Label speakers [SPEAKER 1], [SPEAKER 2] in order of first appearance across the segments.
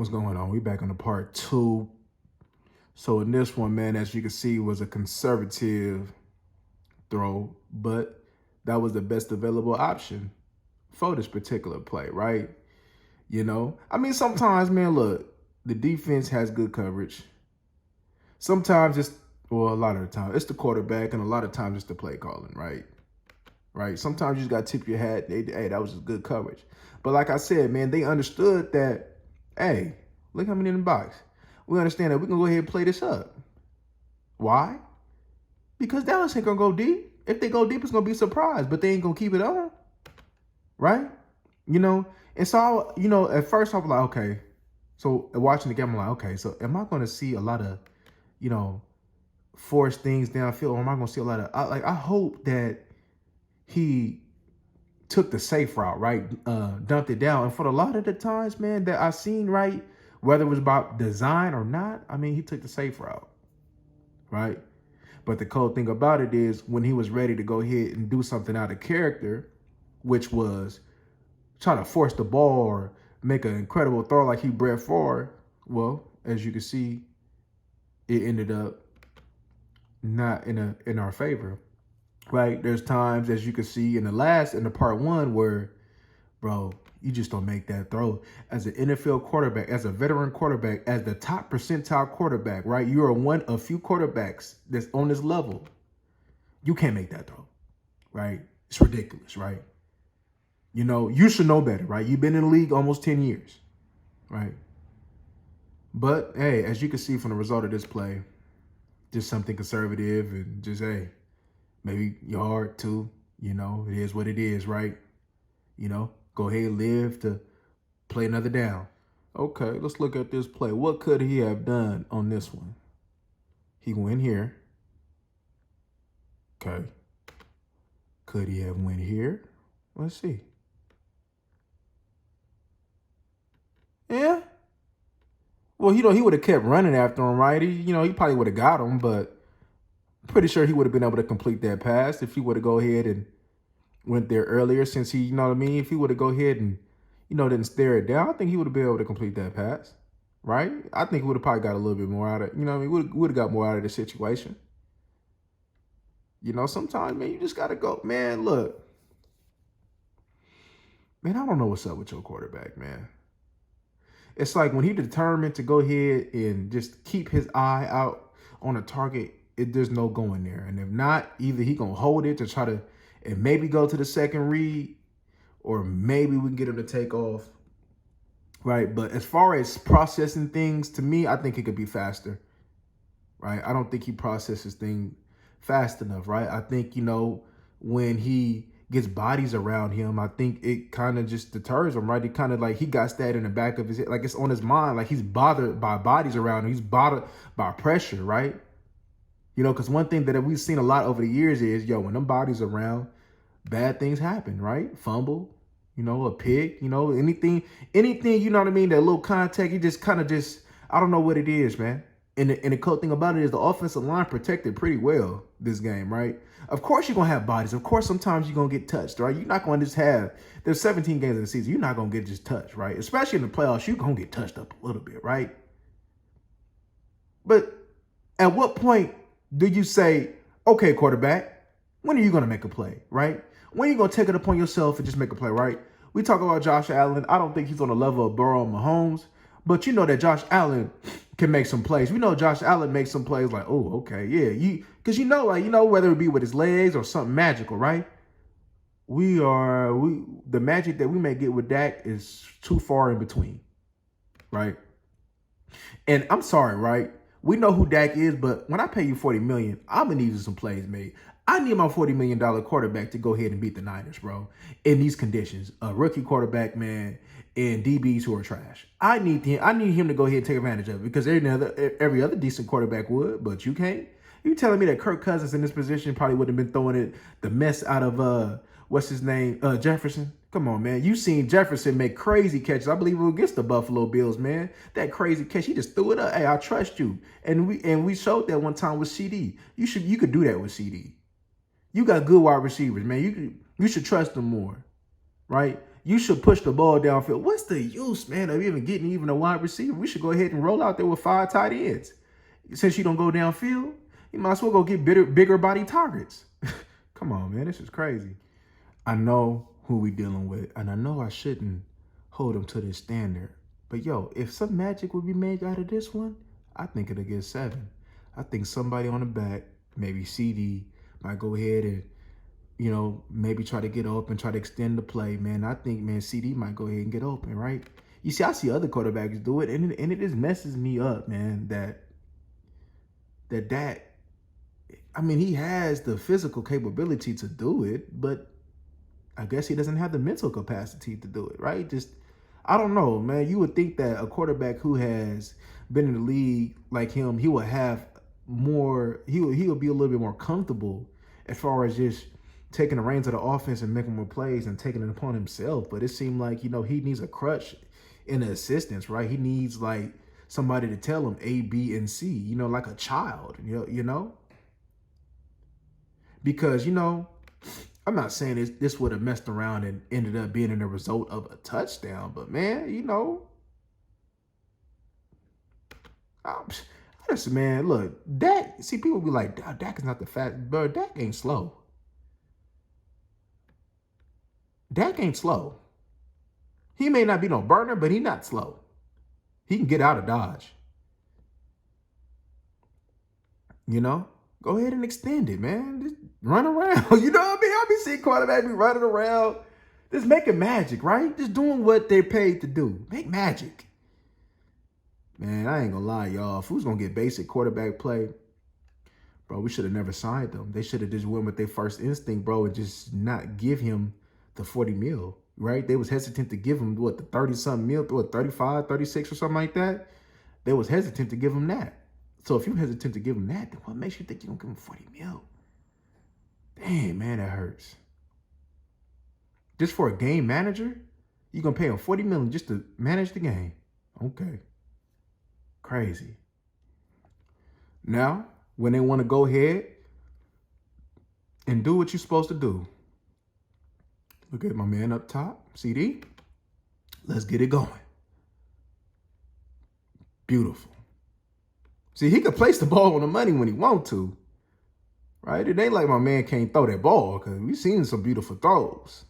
[SPEAKER 1] What's going on? We back on the part 2. So in this one, man, as you can see, was a conservative throw, but that was the best available option for this particular play, right? I mean, sometimes, man, look, the defense has good coverage. Sometimes a lot of the time, it's the quarterback, and a lot of times it's the play calling, right? Right? Sometimes you just got to tip your hat. Hey, that was just good coverage. But like I said, man, they understood that, hey, look how many in the box. We understand that we can go ahead and play this up. Why? Because Dallas ain't going to go deep. If they go deep, it's going to be a surprise, but they ain't going to keep it on. Right? And so, at first I was like, okay. So watching the game, I'm like, okay, so am I going to see a lot of, force things downfield, or am I going to see a lot of, I hope that he took the safe route, right? Dumped it down. And for a lot of the times, man, that I seen, right, whether it was about design or not, I mean, he took the safe route, right? But the cool thing about it is when he was ready to go ahead and do something out of character, which was try to force the ball or make an incredible throw like he Brett Favre, well, as you can see, it ended up not in our favor. Right, there's times, as you can see in the part 1, where, bro, you just don't make that throw. As an NFL quarterback, as a veteran quarterback, as the top percentile quarterback, right? You are one of few quarterbacks that's on this level. You can't make that throw, right? It's ridiculous, right? You should know better, right? You've been in the league almost 10 years, right? But, hey, as you can see from the result of this play, just something conservative and just, hey, maybe yard too, it is what it is, right? Go ahead and live to play another down. Okay, let's look at this play. What could he have done on this one? He went here. Okay. Could he have went here? Let's see. Yeah. Well, he would have kept running after him, right? He probably would have got him, but pretty sure he would have been able to complete that pass if he would have go ahead and went there earlier, since he, if he would have go ahead and, didn't stare it down, I think he would have been able to complete that pass, right? I think he would have probably got a little bit more out of, would have got more out of the situation. Sometimes, man, you just got to go, man, look. Man, I don't know what's up with your quarterback, man. It's like when he determined to go ahead and just keep his eye out on a target, there's no going there. And if not, either he going to hold it to try to and maybe go to the second read, or maybe we can get him to take off, right? But as far as processing things, to me, I think it could be faster, right? I don't think he processes things fast enough, right? I think, when he gets bodies around him, I think it kind of just deters him, right? It kind of like he got that in the back of his head, like it's on his mind, like he's bothered by bodies around him. He's bothered by pressure, right? Because one thing that we've seen a lot over the years is, when them bodies around, bad things happen, right? Fumble, a pick, anything, you know what I mean? That little contact, you just kind of I don't know what it is, man. And the cool thing about it is the offensive line protected pretty well this game, right? Of course you're going to have bodies. Of course sometimes you're going to get touched, right? You're not going to just there's 17 games in the season. You're not going to get just touched, right? Especially in the playoffs, you're going to get touched up a little bit, right? But at what point do you say, okay, quarterback, when are you going to make a play, right? When are you going to take it upon yourself and just make a play, right? We talk about Josh Allen. I don't think he's on the level of Burrow and Mahomes, but that Josh Allen can make some plays. We know Josh Allen makes some plays like, oh, okay, yeah. Because whether it be with his legs or something magical, right? The magic that we may get with Dak is too far in between, right? And I'm sorry, right? We know who Dak is, but when I pay you $40 million, I'm going to need some plays made. I need my $40 million quarterback to go ahead and beat the Niners, bro, in these conditions. A rookie quarterback, man, and DBs who are trash. I need him to go ahead and take advantage of it, because every other decent quarterback would, but you can't. You telling me that Kirk Cousins in this position probably would have been throwing the mess out of, what's his name, Jefferson? Come on, man. You seen Jefferson make crazy catches. I believe it was against the Buffalo Bills, man. That crazy catch, he just threw it up. Hey, I trust you. And we showed that one time with CD. You could do that with CD. You got good wide receivers, man. You should trust them more, right? you should push the ball downfield. What's the use, man, of even getting even a wide receiver? We should go ahead and roll out there with 5 tight ends. Since you don't go downfield, you might as well go get bigger body targets. Come on, man. This is crazy. I know who we dealing with, and I know I shouldn't hold them to this standard. But, yo, if some magic would be made out of this one, I think it'll get 7. I think somebody on the back, maybe CD, might go ahead and, you know, maybe try to get open, try to extend the play, man. I think, man, CD might go ahead and get open, right? You see, I see other quarterbacks do it, and it just messes me up, man, that I mean, he has the physical capability to do it, but I guess he doesn't have the mental capacity to do it, right? Just, I don't know, man. You would think that a quarterback who has been in the league like him, he would have more, he would be a little bit more comfortable as far as just taking the reins of the offense and making more plays and taking it upon himself. But it seemed like, you know, he needs a crutch in the assistance, right? He needs like somebody to tell him A, B, and C, you know, like a child, you know? Because, you know, I'm not saying this would have messed around and ended up being in the result of a touchdown, but man, you know, man, look, Dak, see, people be like, Dak is not the fast, bro, Dak ain't slow. Dak ain't slow. He may not be no burner, but he not slow. He can get out of Dodge. You know? Go ahead and extend it, man. Just run around. You know what I mean? I be seeing quarterbacks be running around. Just making magic, right? Just doing what they're paid to do. Make magic. Man, I ain't gonna lie, y'all. If who's gonna get basic quarterback play, bro, we should have never signed them. They should have just went with their first instinct, bro, and just not give him the 40 mil, right? They was hesitant to give him, what, the 30-something mil, what, 35, 36 or something like that? They was hesitant to give him that. So if you're hesitant to give him that, then what makes you think you're going to give him 40 mil? Damn, man, that hurts. Just for a game manager, you're going to pay him 40 million just to manage the game. Okay. Crazy. Now, when they want to go ahead and do what you're supposed to do, look at my man up top, CD. Let's get it going. Beautiful. See, he could place the ball on the money when he want to, right? It ain't like my man can't throw that ball, because we've seen some beautiful throws.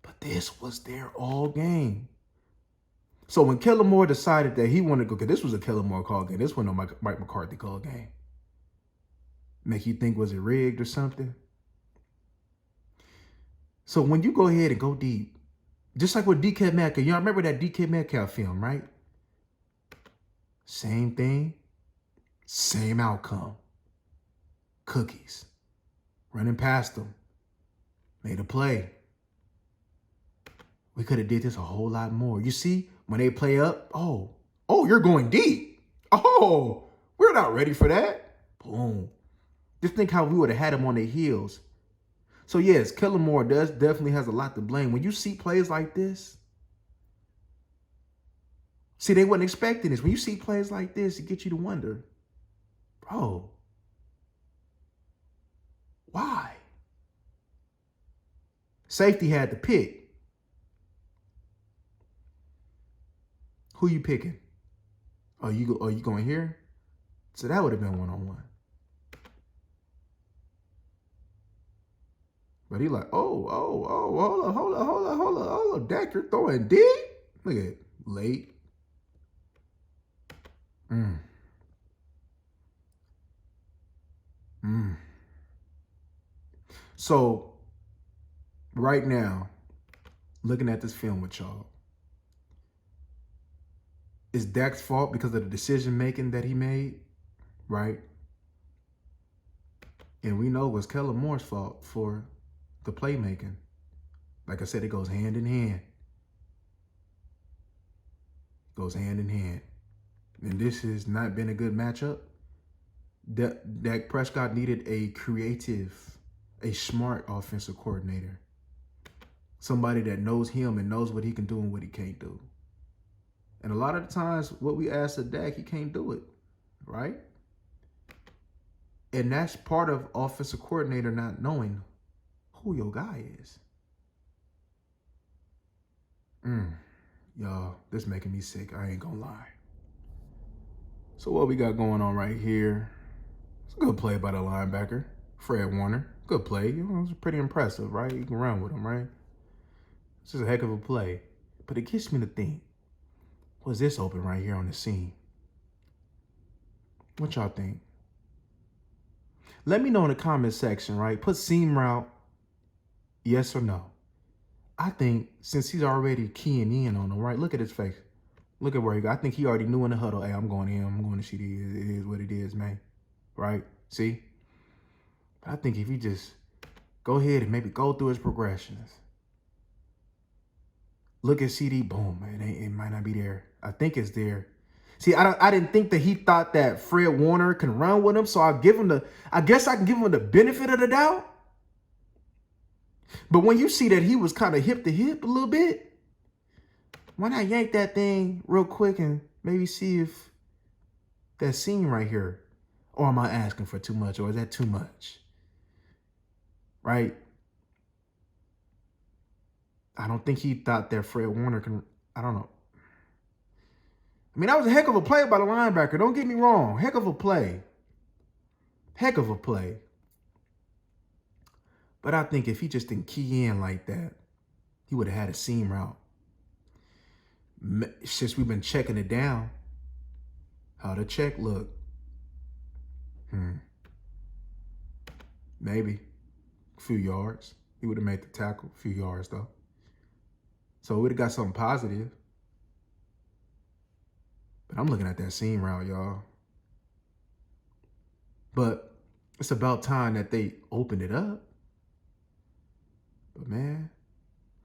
[SPEAKER 1] But this was there all game. So when Kellen Moore decided that he wanted to go, because this was a Kellen Moore call game. This wasn't no Mike McCarthy call game. Make you think, was it rigged or something? So when you go ahead and go deep, just like with DK Metcalf, y'all remember that DK Metcalf film, right? Same thing, same outcome. Cookies. Running past them. Made a play. We could have did this a whole lot more. You see, when they play up, oh, you're going deep. Oh, we're not ready for that. Boom. Just think how we would have had them on their heels. So yes, Kellen Moore definitely has a lot to blame. When you see plays like this, see, they wasn't expecting this. When you see plays like this, it gets you to wonder, bro, why? Safety had to pick. Who you picking? Are you going here? So that would have been one-on-one. But he like, hold up, Dak, you're throwing deep? Look at it, late. So, right now, looking at this film with y'all, is Dak's fault because of the decision-making that he made, right? And we know it was Kellen Moore's fault for the playmaking. Like I said, it goes hand in hand. Goes hand in hand. And this has not been a good matchup. Dak Prescott needed a creative, a smart offensive coordinator. Somebody that knows him and knows what he can do and what he can't do. And a lot of the times, what we ask of Dak, he can't do it, right? And that's part of offensive coordinator not knowing who your guy is. Y'all, this making me sick. I ain't gonna lie. So what we got going on right here? It's a good play by the linebacker, Fred Warner. Good play. You know, it was pretty impressive, right? You can run with him, right? It's just a heck of a play. But it gets me to think, was this open right here on the seam? What y'all think? Let me know in the comment section, right? Put seam route, yes or no. I think since he's already keying in on him, right? Look at his face. Look at where he got. I think he already knew in the huddle, hey, I'm going in. I'm going to see it is what it is, man. Right? See? But I think if you just go ahead and maybe go through his progressions. Look at CD, boom, man. It might not be there. I think it's there. See, I didn't think that he thought that Fred Warner can run with him, so I guess I can give him the benefit of the doubt. But when you see that he was kind of hip to hip a little bit, why not yank that thing real quick and maybe see if that seam right here, or am I asking for too much, or is that too much? Right? I don't think he thought that Fred Warner can, I don't know. I mean, that was a heck of a play by the linebacker. Don't get me wrong. Heck of a play. Heck of a play. But I think if he just didn't key in like that, he would have had a seam route. Since we've been checking it down, how the check look? Maybe a few yards. He would have made the tackle, a few yards though. So we would have got something positive. But I'm looking at that seam route, y'all. But it's about time that they opened it up. But man,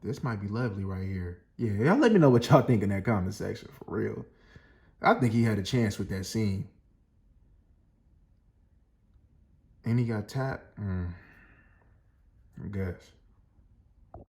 [SPEAKER 1] this might be lovely right here. Yeah, y'all let me know what y'all think in that comment section, for real. I think he had a chance with that seam. And he got tapped? I guess.